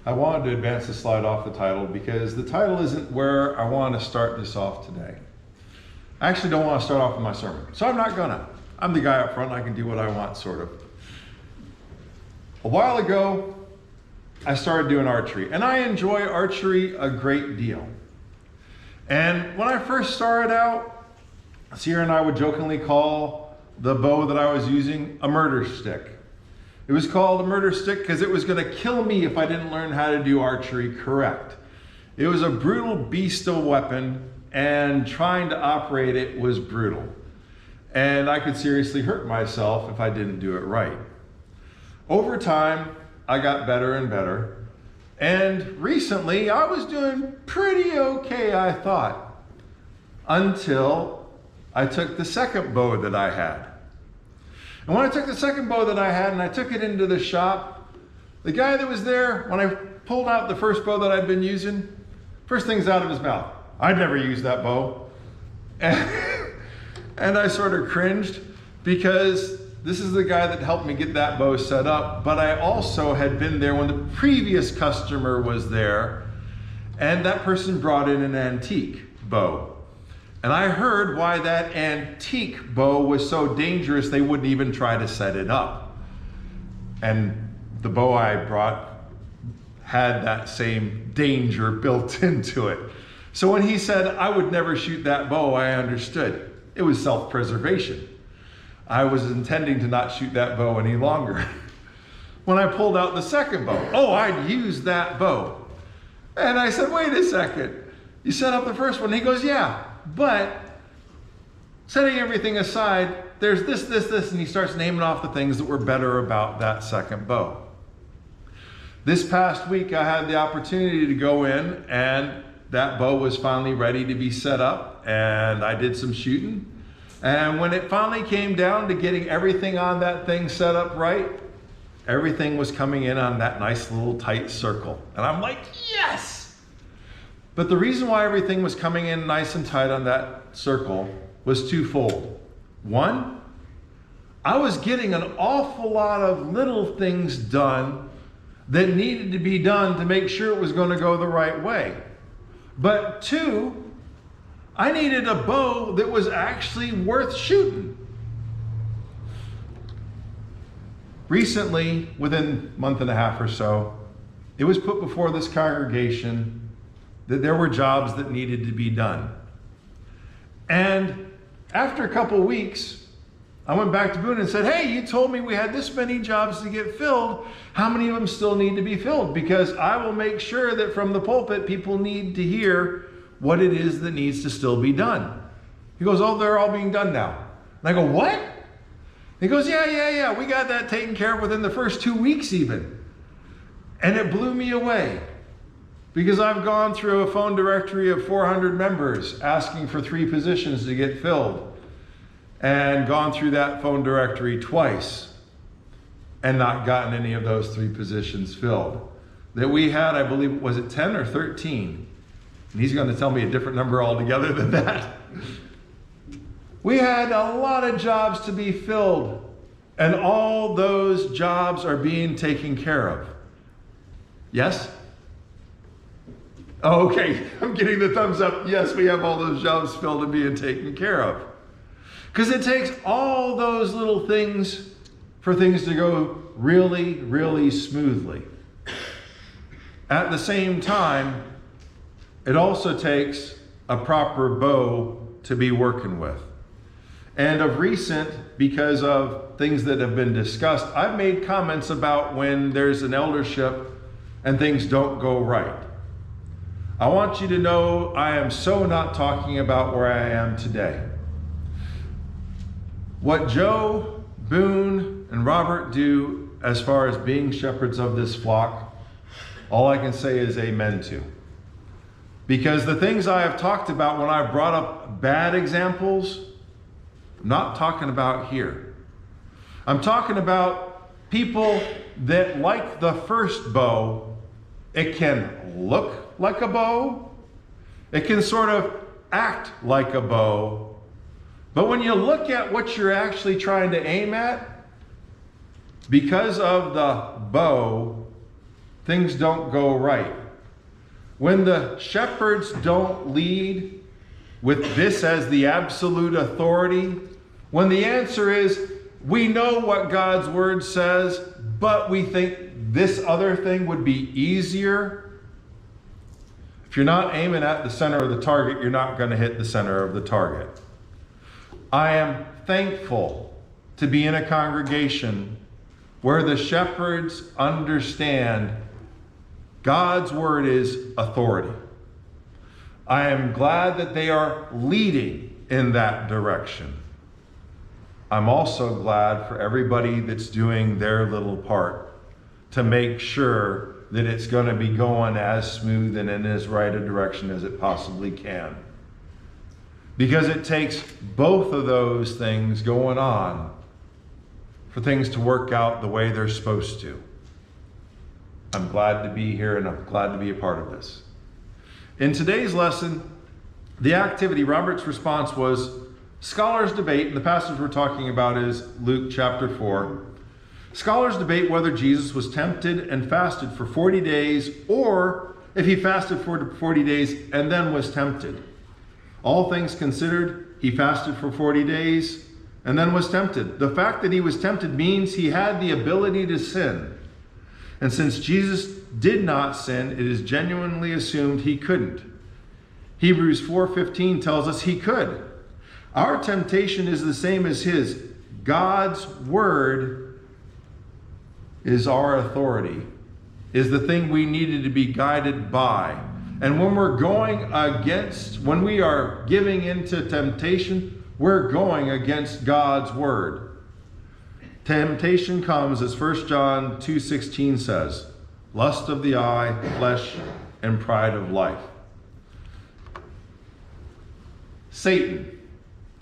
I wanted to advance the slide off the title because the title isn't where I want to start this off today. I actually don't want to start off with my sermon, so I'm not gonna. I'm the guy up front, I can do what I want, sort of. A while ago, I started doing archery, and I enjoy archery a great deal. And when I first started out, Sierra and I would jokingly call the bow that I was using a murder stick. It was called a murder stick because it was going to kill me if I didn't learn how to do archery correct. It was a brutal beast of a weapon, and trying to operate it was brutal. And I could seriously hurt myself if I didn't do it right. Over time, I got better and better. And recently, I was doing pretty okay, I thought, until I took the second bow that I had. And when I took the second bow that I had and I took it into the shop, the guy that was there, when I pulled out the first bow that I'd been using, first thing's out of his mouth, "I'd never use that bow." And I sort of cringed because this is the guy that helped me get that bow set up, but I also had been there when the previous customer was there, and that person brought in an antique bow. And I heard why that antique bow was so dangerous they wouldn't even try to set it up. And the bow I brought had that same danger built into it. So when he said I would never shoot that bow, I understood. It was self-preservation. I was intending to not shoot that bow any longer. When I pulled out the second bow, I'd use that bow. And I said, wait a second, you set up the first one? He goes, yeah, but setting everything aside, there's this, and he starts naming off the things that were better about that second bow. This past week, I had the opportunity to go in, and that bow was finally ready to be set up, and I did some shooting. And when it finally came down to getting everything on that thing set up right, everything was coming in on that nice little tight circle. And I'm like, yes! But the reason why everything was coming in nice and tight on that circle was twofold. One, I was getting an awful lot of little things done that needed to be done to make sure it was going to go the right way. But two, I needed a bow that was actually worth shooting. Recently, within a month and a half or so, it was put before this congregation that there were jobs that needed to be done. And after a couple weeks, I went back to Boone and said, hey, you told me we had this many jobs to get filled. How many of them still need to be filled? Because I will make sure that from the pulpit, people need to hear what it is that needs to still be done. He goes, they're all being done now. And I go, what? He goes, yeah, we got that taken care of within the first 2 weeks even. And it blew me away because I've gone through a phone directory of 400 members asking for 3 positions to get filled, and gone through that phone directory twice and not gotten any of those 3 positions filled. That we had, I believe, was it 10 or 13? And he's going to tell me a different number altogether than that. We had a lot of jobs to be filled, and all those jobs are being taken care of. Yes? Oh, okay, I'm getting the thumbs up. Yes, we have all those jobs filled and being taken care of. Because it takes all those little things for things to go really, really smoothly. At the same time, it also takes a proper bow to be working with. And of recent, because of things that have been discussed, I've made comments about when there's an eldership and things don't go right. I want you to know I am so not talking about where I am today. What Joe, Boone, and Robert do as far as being shepherds of this flock, all I can say is amen to. Because the things I have talked about when I've brought up bad examples, I'm not talking about here. I'm talking about people that, like the first bow, it can look like a bow, it can sort of act like a bow, but when you look at what you're actually trying to aim at, because of the bow, things don't go right. When the shepherds don't lead with this as the absolute authority, when the answer is, we know what God's word says, but we think this other thing would be easier. If you're not aiming at the center of the target, you're not going to hit the center of the target. I am thankful to be in a congregation where the shepherds understand God's word is authority. I am glad that they are leading in that direction. I'm also glad for everybody that's doing their little part to make sure that it's going to be going as smooth and in as right a direction as it possibly can. Because it takes both of those things going on for things to work out the way they're supposed to. I'm glad to be here and I'm glad to be a part of this. In today's lesson, the activity, Robert's response was scholars debate, and the passage we're talking about is Luke chapter 4. Scholars debate whether Jesus was tempted and fasted for 40 days or if he fasted for 40 days and then was tempted. All things considered, he fasted for 40 days and then was tempted. The fact that he was tempted means he had the ability to sin. And since Jesus did not sin, it is genuinely assumed he couldn't. Hebrews 4:15 tells us he could. Our temptation is the same as his. God's word is our authority, is the thing we needed to be guided by. And when when we are giving into temptation, we're going against God's word. Temptation comes, as 1 John 2:16 says, lust of the eye, flesh, and pride of life. Satan.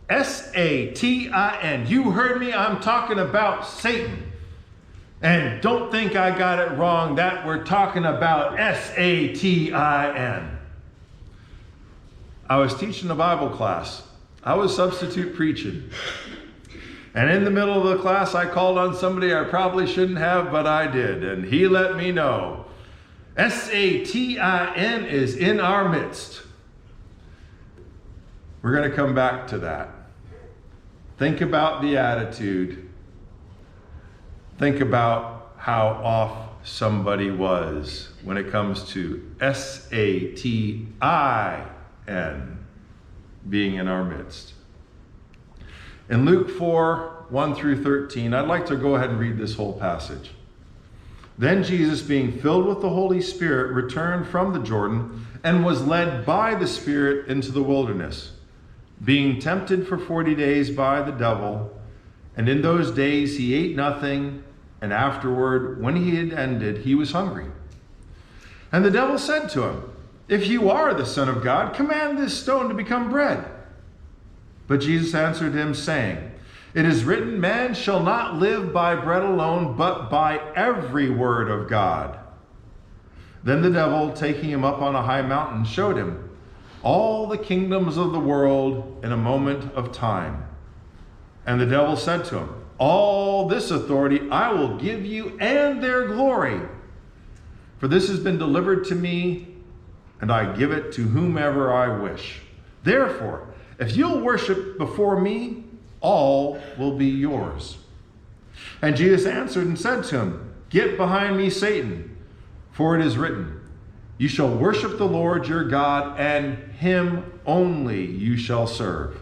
S-A-T-I-N. You heard me, I'm talking about Satan. And don't think I got it wrong that we're talking about S-A-T-I-N. I was teaching a Bible class. I was substitute preaching. And in the middle of the class, I called on somebody I probably shouldn't have, but I did. And he let me know. S-A-T-I-N is in our midst. We're going to come back to that. Think about the attitude. Think about how off somebody was when it comes to S-A-T-I-N being in our midst. In Luke 4:1-13, I'd like to go ahead and read this whole passage. Then Jesus, being filled with the Holy Spirit, returned from the Jordan and was led by the Spirit into the wilderness, being tempted for 40 days by the devil. And in those days he ate nothing, and afterward, when he had ended, he was hungry. And the devil said to him, "If you are the Son of God, command this stone to become bread." But Jesus answered him, saying, "It is written, man shall not live by bread alone, but by every word of God." Then the devil, taking him up on a high mountain, showed him all the kingdoms of the world in a moment of time. And the devil said to him, "All this authority I will give you and their glory. For this has been delivered to me, and I give it to whomever I wish. Therefore, if you'll worship before me, all will be yours." And Jesus answered and said to him, "Get behind me, Satan, for it is written, you shall worship the Lord your God, and him only you shall serve."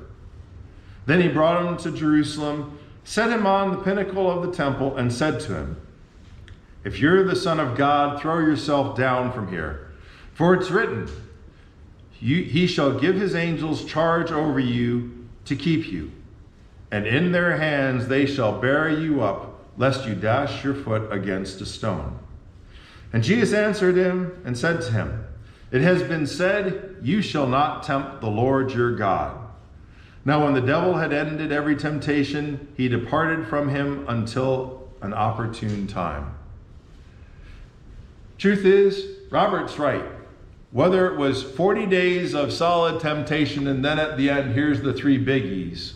Then he brought him to Jerusalem, set him on the pinnacle of the temple, and said to him, "If you're the Son of God, throw yourself down from here. For it's written, he shall give his angels charge over you to keep you. And in their hands they shall bear you up, lest you dash your foot against a stone." And Jesus answered him and said to him, "It has been said, you shall not tempt the Lord your God." Now when the devil had ended every temptation, he departed from him until an opportune time. Truth is, Robert's right. Whether it was 40 days of solid temptation and then at the end, here's the 3 biggies,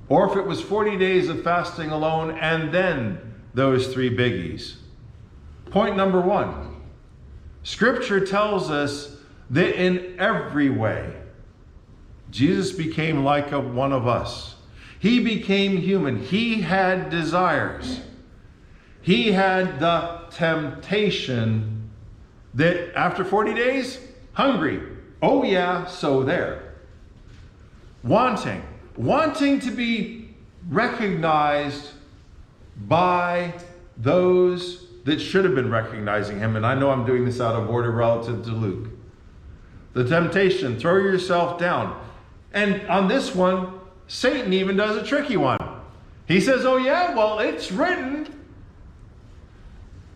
or if it was 40 days of fasting alone and then those 3 biggies. Point number 1, Scripture tells us that in every way, Jesus became like one of us. He became human. He had desires. He had the temptation that after 40 days, hungry. Oh yeah, so there. Wanting to be recognized by those that should have been recognizing him. And I know I'm doing this out of order relative to Luke. The temptation, throw yourself down. And on this one, Satan even does a tricky one. He says, oh yeah, well, it's written.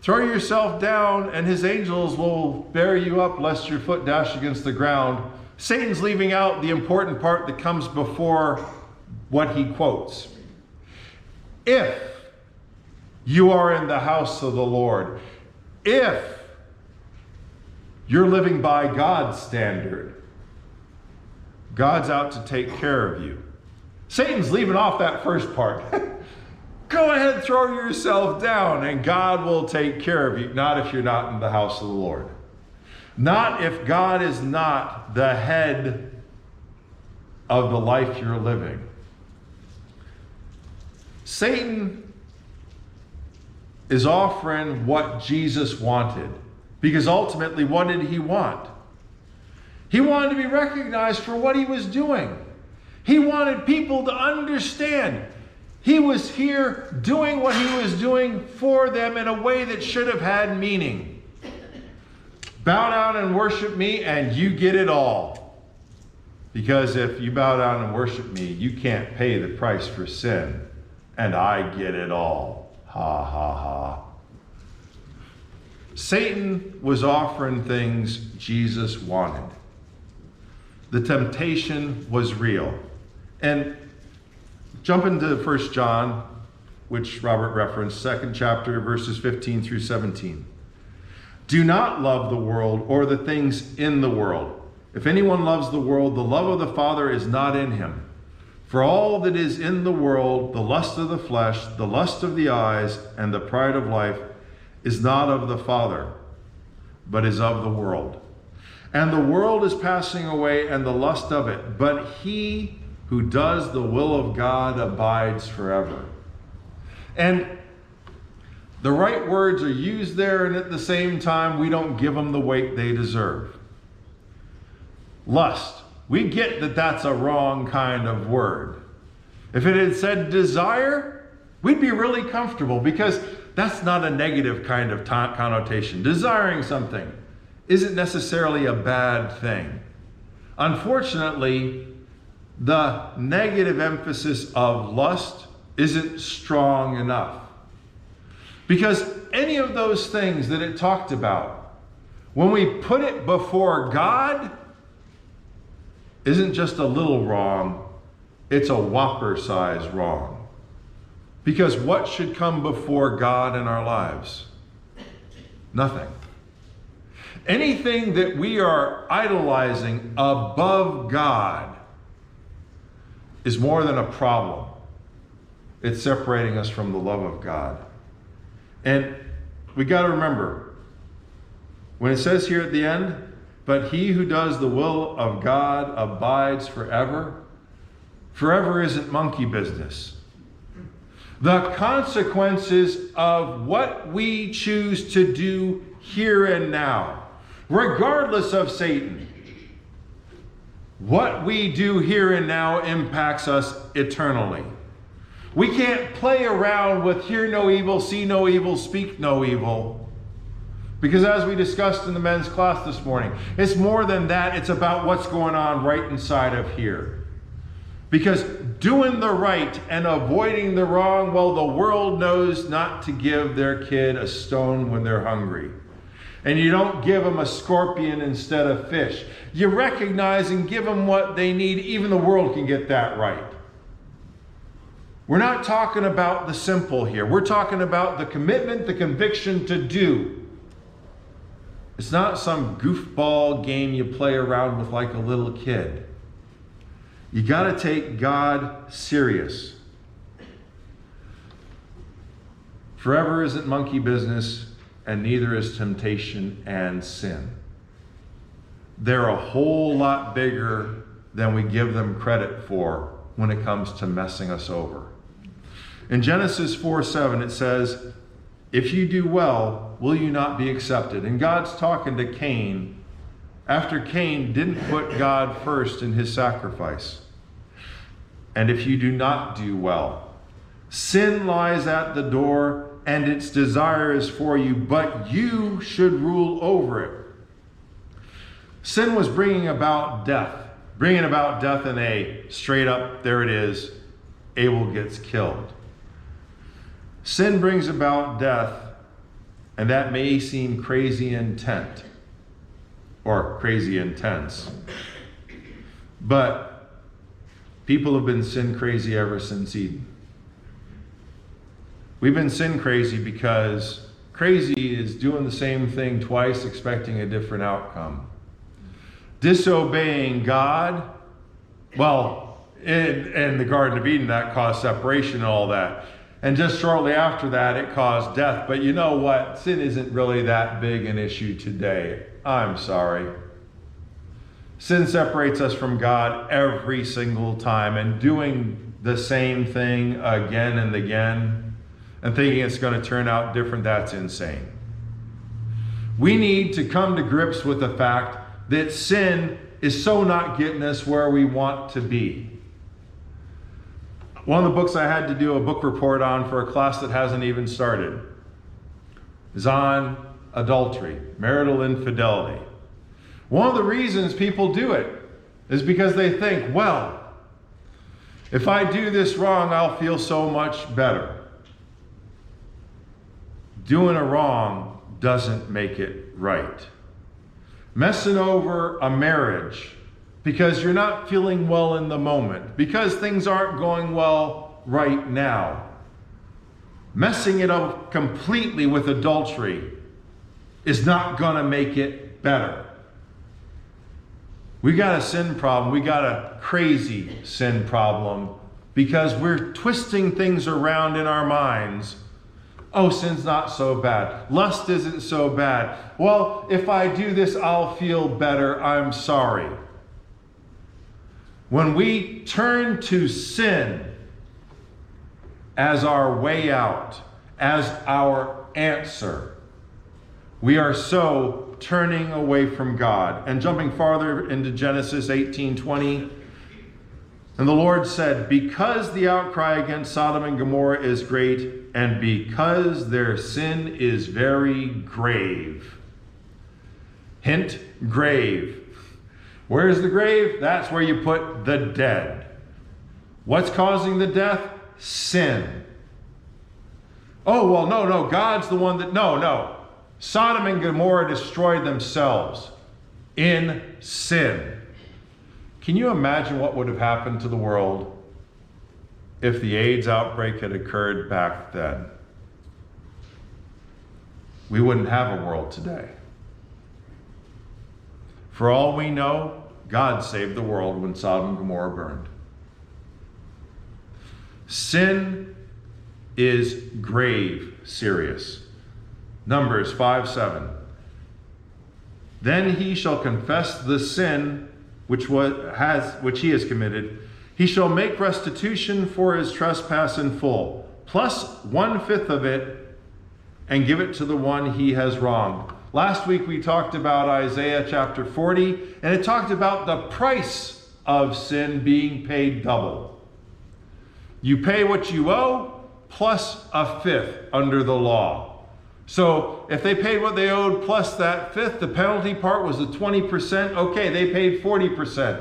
Throw yourself down and his angels will bear you up lest your foot dash against the ground. Satan's leaving out the important part that comes before what he quotes. If you are in the house of the Lord, if you're living by God's standard, God's out to take care of you. Satan's leaving off that first part. Go ahead, throw yourself down, and God will take care of you. Not if you're not in the house of the Lord. Not if God is not the head of the life you're living. Satan is offering what Jesus wanted. Because ultimately, what did he want? He wanted to be recognized for what he was doing. He wanted people to understand he was here doing what he was doing for them in a way that should have had meaning. Bow down and worship me and you get it all. Because if you bow down and worship me, you can't pay the price for sin. And I get it all. Ha ha ha. Satan was offering things Jesus wanted. The temptation was real. And jump into 1 John, which Robert referenced, 2nd chapter, verses 15 through 17. Do not love the world or the things in the world. If anyone loves the world, the love of the Father is not in him. For all that is in the world, the lust of the flesh, the lust of the eyes, and the pride of life, is not of the Father, but is of the world. And the world is passing away and the lust of it, but he who does the will of God abides forever. And the right words are used there, and at the same time, we don't give them the weight they deserve. Lust. We get that that's a wrong kind of word. If it had said desire, we'd be really comfortable because that's not a negative kind of connotation. Desiring something isn't necessarily a bad thing. Unfortunately, the negative emphasis of lust isn't strong enough. Because any of those things that it talked about, when we put it before God, isn't just a little wrong, it's a whopper size wrong. Because what should come before God in our lives? Nothing. Anything that we are idolizing above God is more than a problem. It's separating us from the love of God. And we got to remember, when it says here at the end, but he who does the will of God abides forever, forever isn't monkey business. The consequences of what we choose to do here and now, regardless of Satan, what we do here and now impacts us eternally. We can't play around with hear no evil, see no evil, speak no evil. Because as we discussed in the men's class this morning, it's more than that. It's about what's going on right inside of here. Because doing the right and avoiding the wrong, well, the world knows not to give their kid a stone when they're hungry. And you don't give them a scorpion instead of fish. You recognize and give them what they need. Even the world can get that right. We're not talking about the simple here. We're talking about the commitment, the conviction to do. It's not some goofball game you play around with like a little kid. You got to take God serious. Forever isn't monkey business, and neither is temptation and sin. They're a whole lot bigger than we give them credit for when it comes to messing us over. In Genesis 4:7, it says, "If you do well, will you not be accepted?" And God's talking to Cain after Cain didn't put God first in his sacrifice. "And if you do not do well, sin lies at the door, and its desire is for you, but you should rule over it." Sin was bringing about death in a straight up, there it is, Abel gets killed. Sin brings about death, and that may seem crazy intense, but people have been sin crazy ever since Eden. We've been sin crazy because crazy is doing the same thing twice, expecting a different outcome. Disobeying God, well, in the Garden of Eden, that caused separation and all that. And just shortly after that, it caused death. But you know what? Sin isn't really that big an issue today. I'm sorry. Sin separates us from God every single time, and doing the same thing again and again and thinking it's going to turn out different, that's insane. We need to come to grips with the fact that sin is so not getting us where we want to be. One of the books I had to do a book report on for a class that hasn't even started is on adultery, marital infidelity. One of the reasons people do it is because they think, well, if I do this wrong, I'll feel so much better. Doing a wrong doesn't make it right. Messing over a marriage because you're not feeling well in the moment, because things aren't going well right now. Messing it up completely with adultery is not going to make it better. We got a sin problem. We got a crazy sin problem because we're twisting things around in our minds. Oh, sin's not so bad. Lust isn't so bad. Well, if I do this, I'll feel better. I'm sorry. When we turn to sin as our way out, as our answer, we are so turning away from God. And jumping farther into Genesis 18:20, and the Lord said, because the outcry against Sodom and Gomorrah is great, and because their sin is very grave. Hint, grave. Where's the grave? That's where you put the dead. What's causing the death? Sin. Oh, well, no, God's the one that, no. Sodom and Gomorrah destroyed themselves in sin. Can you imagine what would have happened to the world if the AIDS outbreak had occurred back then? We wouldn't have a world today. For all we know, God saved the world when Sodom and Gomorrah burned. Sin is grave serious. Numbers 5:7. Then he shall confess the sin which he has committed. He shall make restitution for his trespass in full, plus 1/5 of it, and give it to the one he has wronged. Last week we talked about Isaiah chapter 40, and it talked about the price of sin being paid double. You pay what you owe, plus 1/5 under the law. So if they paid what they owed plus that 1/5, the penalty part was the 20%. Okay, they paid 40%.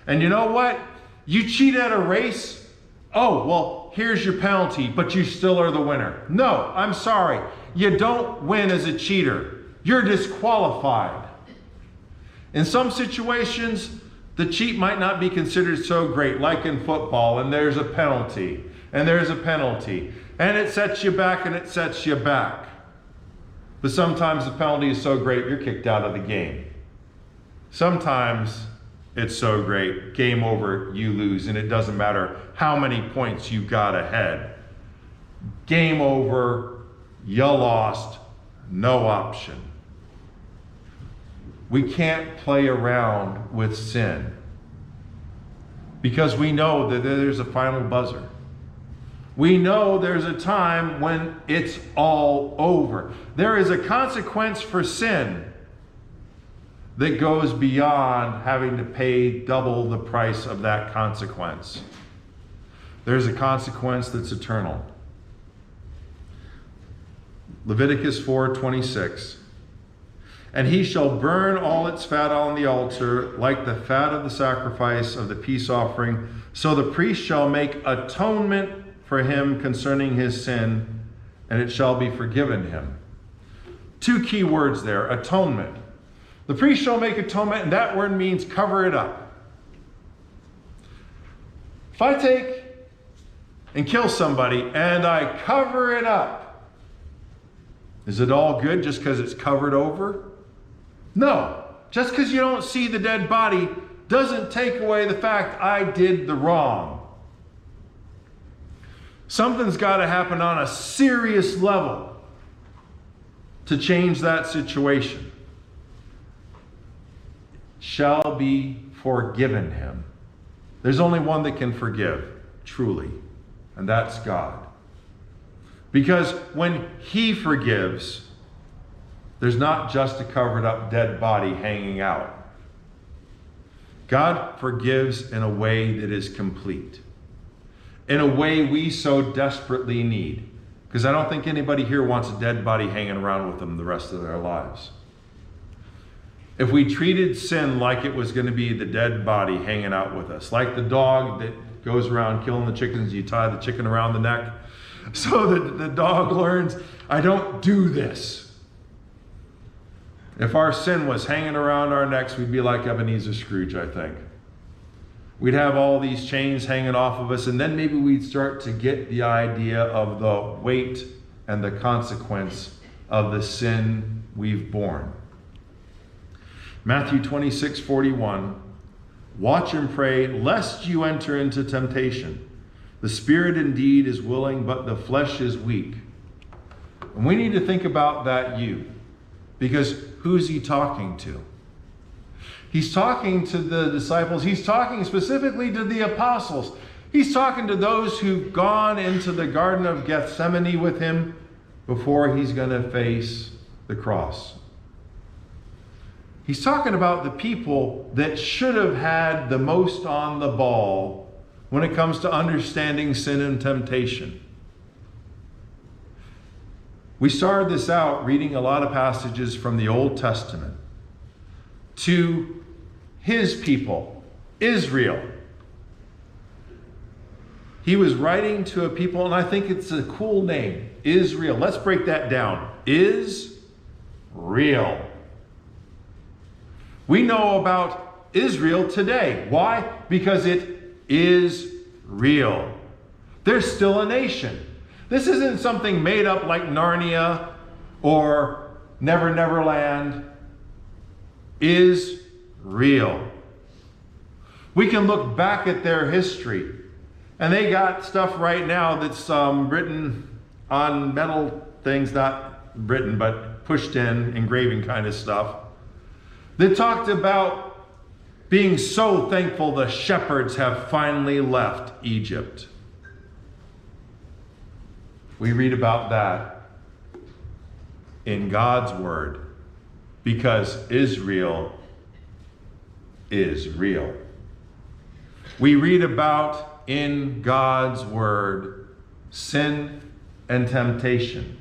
And you know what? You cheat at a race. Oh, well, here's your penalty, but you still are the winner. No, I'm sorry. You don't win as a cheater. You're disqualified. In some situations, the cheat might not be considered so great, like in football, and there's a penalty, and there's a penalty, and it sets you back, and it sets you back. But sometimes the penalty is so great, you're kicked out of the game. Sometimes it's so great, game over, you lose, and it doesn't matter how many points you got ahead. Game over, you lost, no option. We can't play around with sin because we know that there's a final buzzer. We know there's a time when it's all over. There is a consequence for sin that goes beyond having to pay double the price of that consequence. There's a consequence that's eternal. Leviticus 4:26. And he shall burn all its fat on the altar, like the fat of the sacrifice of the peace offering. So the priest shall make atonement for him concerning his sin, and it shall be forgiven him. Two key words there, atonement. The priest shall make atonement, and that word means cover it up. If I take and kill somebody and I cover it up, is it all good just because it's covered over? No. Just because you don't see the dead body doesn't take away the fact I did the wrong. Something's got to happen on a serious level to change that situation. Shall be forgiven him. There's only one that can forgive, truly, and that's God. Because when he forgives, there's not just a covered up dead body hanging out. God forgives in a way that is complete, in a way we so desperately need. Because I don't think anybody here wants a dead body hanging around with them the rest of their lives. If we treated sin like it was going to be the dead body hanging out with us, like the dog that goes around killing the chickens, you tie the chicken around the neck so that the dog learns, I don't do this. If our sin was hanging around our necks, we'd be like Ebenezer Scrooge, I think. We'd have all these chains hanging off of us, and then maybe we'd start to get the idea of the weight and the consequence of the sin we've borne. Matthew 26:41, watch and pray, lest you enter into temptation. The spirit indeed is willing, but the flesh is weak. And we need to think about that you. Because who's he talking to? He's talking to the disciples. He's talking specifically to the apostles. He's talking to those who've gone into the Garden of Gethsemane with him before he's going to face the cross. He's talking about the people that should have had the most on the ball when it comes to understanding sin and temptation. We started this out reading a lot of passages from the Old Testament to his people, Israel. He was writing to a people, and I think it's a cool name, Israel. Let's break that down. Is real. We know about Israel today. Why? Because it is real. They're still a nation. This isn't something made up like Narnia or Never Never Land. Is real. We can look back at their history, and they got stuff right now that's written on metal things, not written, but pushed in, engraving kind of stuff. They talked about being so thankful the shepherds have finally left Egypt. We read about that in God's word because Israel is real. We read about in God's word sin and temptation.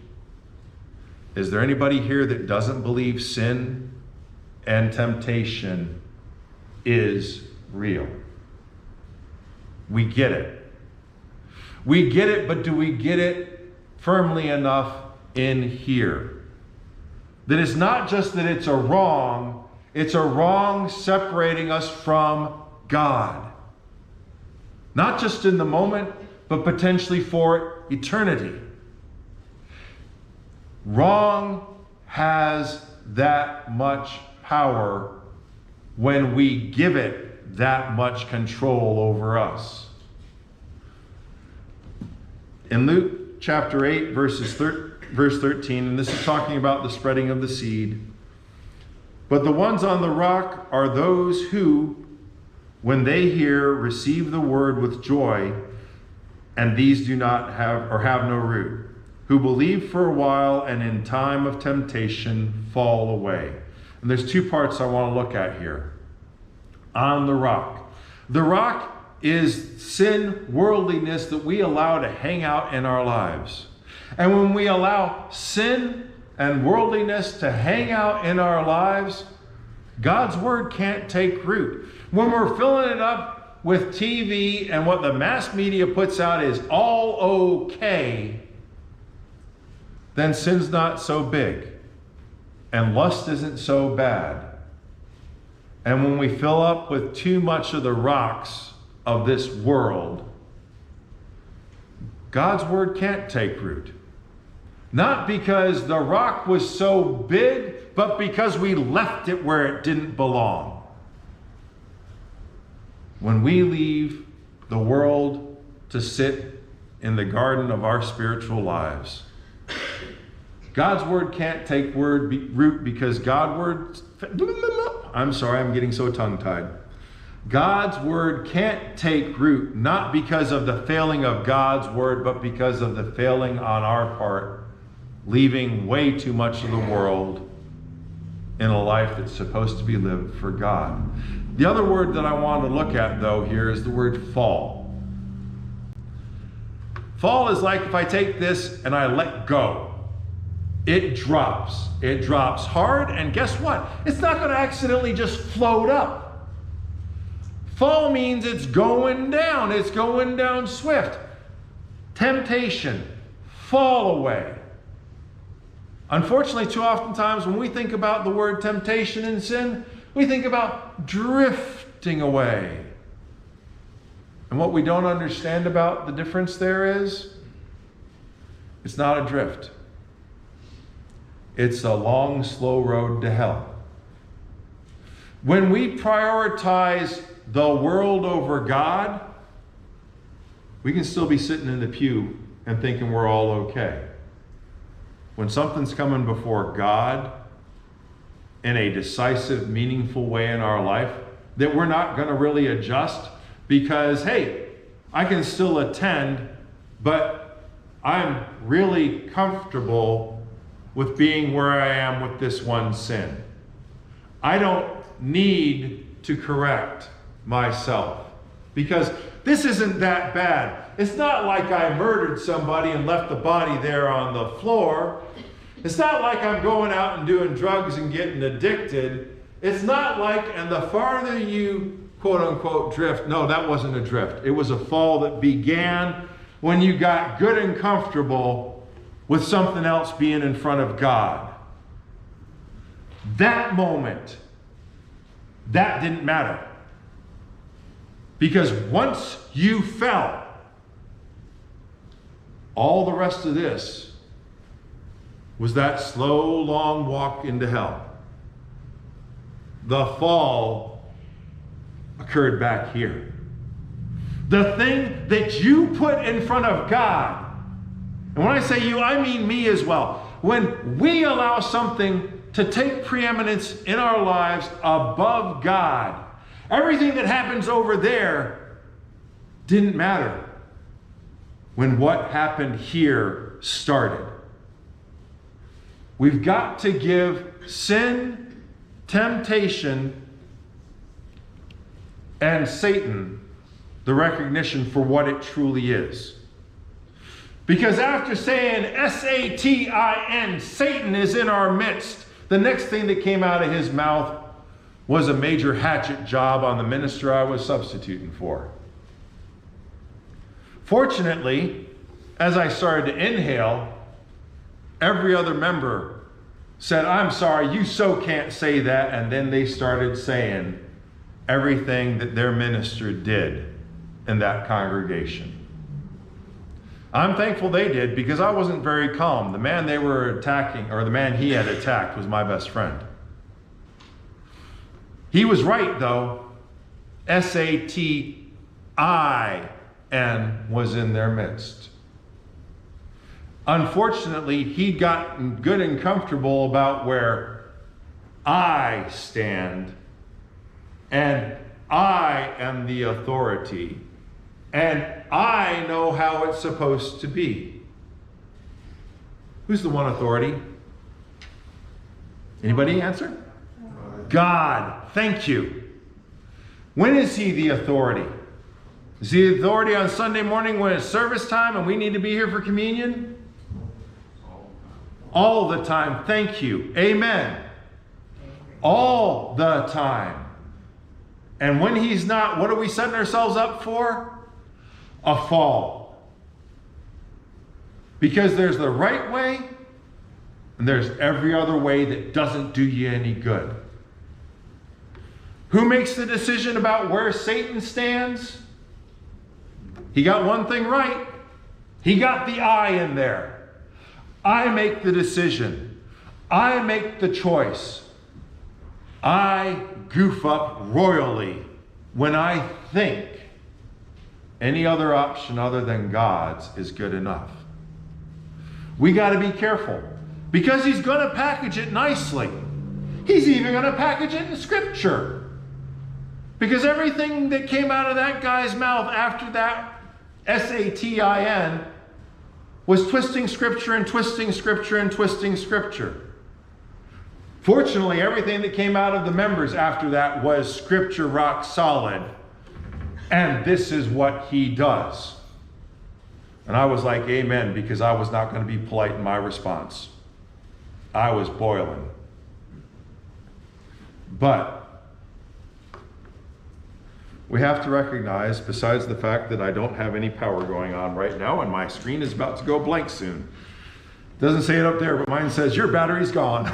Is there anybody here that doesn't believe sin and temptation is real? We get it. We get it, but do we get it firmly enough in here? That it's not just that it's a wrong separating us from God. Not just in the moment, but potentially for eternity. Wrong has that much power when we give it that much control over us. In Luke chapter 8, verses verse 13, and this is talking about the spreading of the seed. But the ones on the rock are those who, when they hear, receive the word with joy, and these do not have or have no root, who believe for a while and in time of temptation fall away. And there's two parts I want to look at here. On the rock. The rock is sin, worldliness that we allow to hang out in our lives. And when we allow sin and worldliness to hang out in our lives, God's word can't take root. When we're filling it up with TV and what the mass media puts out is all okay, then sin's not so big and lust isn't so bad. And when we fill up with too much of the rocks of this world, God's word can't take root. Not because the rock was so big, but because we left it where it didn't belong. When we leave the world to sit in the garden of our spiritual lives, God's word can't take root because I'm sorry, I'm getting so tongue-tied. God's word can't take root, not because of the failing of God's word, but because of the failing on our part, leaving way too much of the world in a life that's supposed to be lived for God. The other word that I want to look at, though, here is the word fall. Fall is like if I take this and I let go. It drops. It drops hard, and guess what? It's not going to accidentally just float up. Fall means it's going down. It's going down swift. Temptation. Fall away. Unfortunately, too often times when we think about the word temptation and sin, we think about drifting away. And what we don't understand about the difference there is, it's not a drift. It's a long, slow road to hell. When we prioritize the world over God, we can still be sitting in the pew and thinking we're all okay. When something's coming before God in a decisive, meaningful way in our life, that we're not going to really adjust because, hey, I can still attend, but I'm really comfortable with being where I am with this one sin. I don't need to correct myself because this isn't that bad. It's not like I murdered somebody and left the body there on the floor. It's not like I'm going out and doing drugs and getting addicted. It's not like, and the farther you quote unquote drift, no, that wasn't a drift. It was a fall that began when you got good and comfortable with something else being in front of God. That moment, that didn't matter. Because once you fell, all the rest of this was that slow, long walk into hell. The fall occurred back here. The thing that you put in front of God, and when I say you, I mean me as well. When we allow something to take preeminence in our lives above God, everything that happens over there didn't matter when what happened here started. We've got to give sin, temptation, and Satan the recognition for what it truly is. Because after saying S-A-T-I-N, Satan is in our midst, the next thing that came out of his mouth was a major hatchet job on the minister I was substituting for. Fortunately, as I started to inhale, every other member said, "I'm sorry, you so can't say that," and then they started saying everything that their minister did in that congregation. I'm thankful they did because I wasn't very calm. The man they were attacking, or the man he had attacked, was my best friend. He was right, though. S-A-T-I-N was in their midst. Unfortunately, he'd gotten good and comfortable about where I stand, and I am the authority, and I know how it's supposed to be. Who's the one authority? Anybody answer? God. Thank you. When is he the authority? Is he the authority on Sunday morning when it's service time and we need to be here for communion? All the time. Thank you. Amen. All the time. And when he's not, what are we setting ourselves up for? A fall. Because there's the right way and there's every other way that doesn't do you any good. Who makes the decision about where Satan stands? He got one thing right. He got the I in there. I make the decision. I make the choice. I goof up royally when I think any other option other than God's is good enough. We got to be careful because he's going to package it nicely. He's even going to package it in Scripture. Because everything that came out of that guy's mouth after that S-A-T-I-N was twisting Scripture and twisting Scripture and twisting Scripture. Fortunately, everything that came out of the members after that was Scripture rock solid. And this is what he does. And I was like, amen, because I was not going to be polite in my response. I was boiling. But we have to recognize, besides the fact that I don't have any power going on right now and my screen is about to go blank soon. Doesn't say it up there, but mine says, your battery's gone.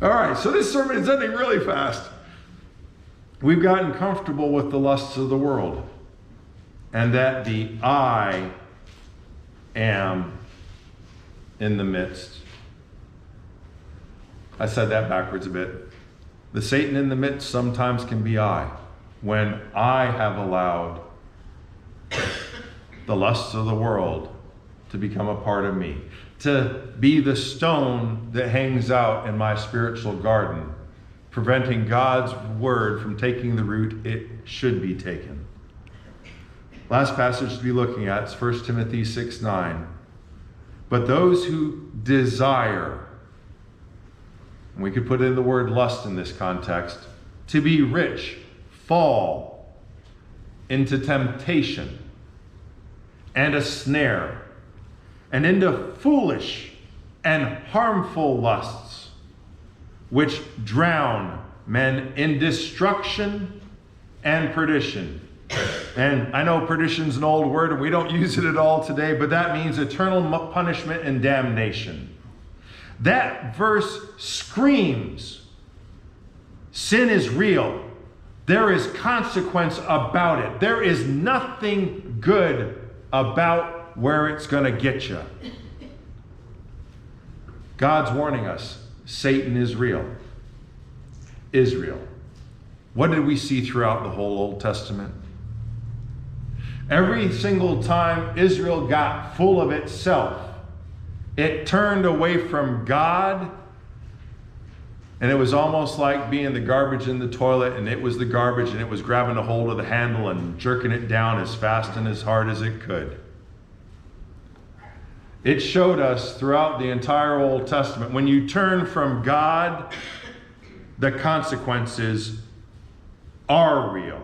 All right, so this sermon is ending really fast. We've gotten comfortable with the lusts of the world and that the I am in the midst. I said that backwards a bit. The Satan in the midst sometimes can be I. When I have allowed the lusts of the world to become a part of me, to be the stone that hangs out in my spiritual garden, preventing God's word from taking the root it should be taken. Last passage to be looking at is 1 Timothy 6:9. But those who desire, and we could put in the word lust in this context, to be rich, fall into temptation and a snare, and into foolish and harmful lusts, which drown men in destruction and perdition. And I know perdition's an old word and we don't use it at all today, but that means eternal punishment and damnation. That verse screams, sin is real. There is consequence about it. There is nothing good about where it's going to get you. God's warning us, Satan is real. Israel. What did we see throughout the whole Old Testament? Every single time Israel got full of itself, it turned away from God. And it was almost like being the garbage in the toilet, and it was the garbage, and it was grabbing a hold of the handle and jerking it down as fast and as hard as it could. It showed us throughout the entire Old Testament, when you turn from God, the consequences are real.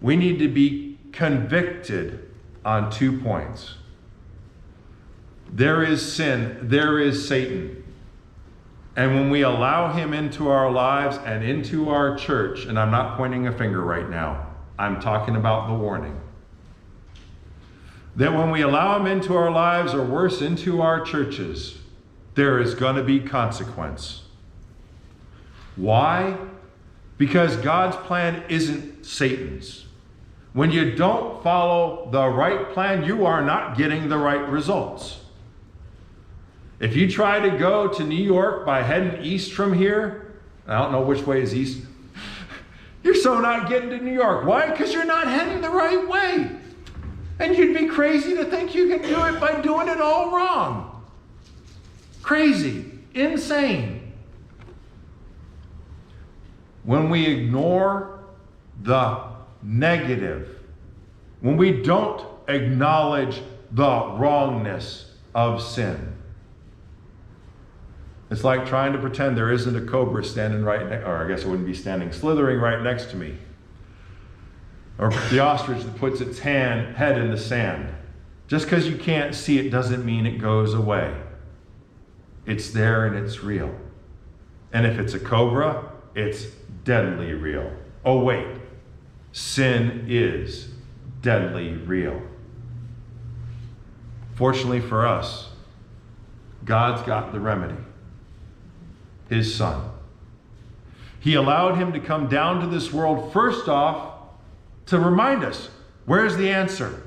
We need to be convicted on 2 points. There is sin, there is Satan. And when we allow him into our lives and into our church, and I'm not pointing a finger right now, I'm talking about the warning. That when we allow him into our lives, or worse, into our churches, there is going to be consequence. Why? Because God's plan isn't Satan's. When you don't follow the right plan, you are not getting the right results. If you try to go to New York by heading east from here, I don't know which way is east, you're so not getting to New York. Why? Because you're not heading the right way. And you'd be crazy to think you can do it by doing it all wrong. Crazy, insane. When we ignore the negative, when we don't acknowledge the wrongness of sin, it's like trying to pretend there isn't a cobra standing or I guess it wouldn't be standing, slithering right next to me. Or the ostrich that puts its head in the sand. Just because you can't see it doesn't mean it goes away. It's there and it's real. And if it's a cobra, it's deadly real. Oh wait, sin is deadly real. Fortunately for us, God's got the remedy. His Son. He allowed him to come down to this world first off to remind us, where's the answer?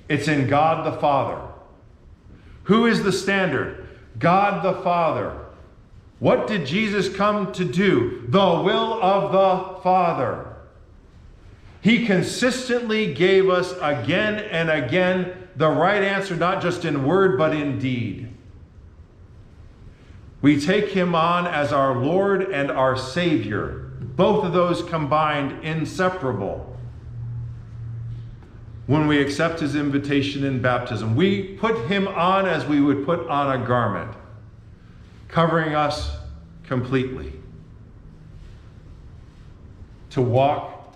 It's in God the Father. Who is the standard? God the Father. What did Jesus come to do? The will of the Father. He consistently gave us again and again the right answer, not just in word, but in deed. We take him on as our Lord and our Savior. Both of those combined, inseparable. When we accept his invitation in baptism, we put him on as we would put on a garment, covering us completely. To walk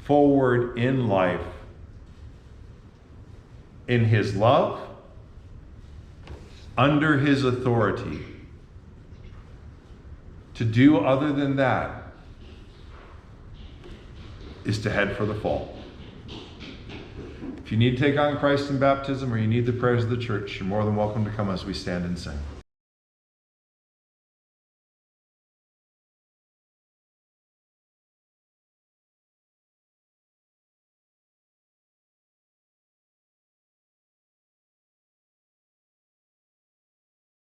forward in life in his love, under his authority. To do other than that is to head for the fall. If you need to take on Christ in baptism or you need the prayers of the church, you're more than welcome to come as we stand and sing.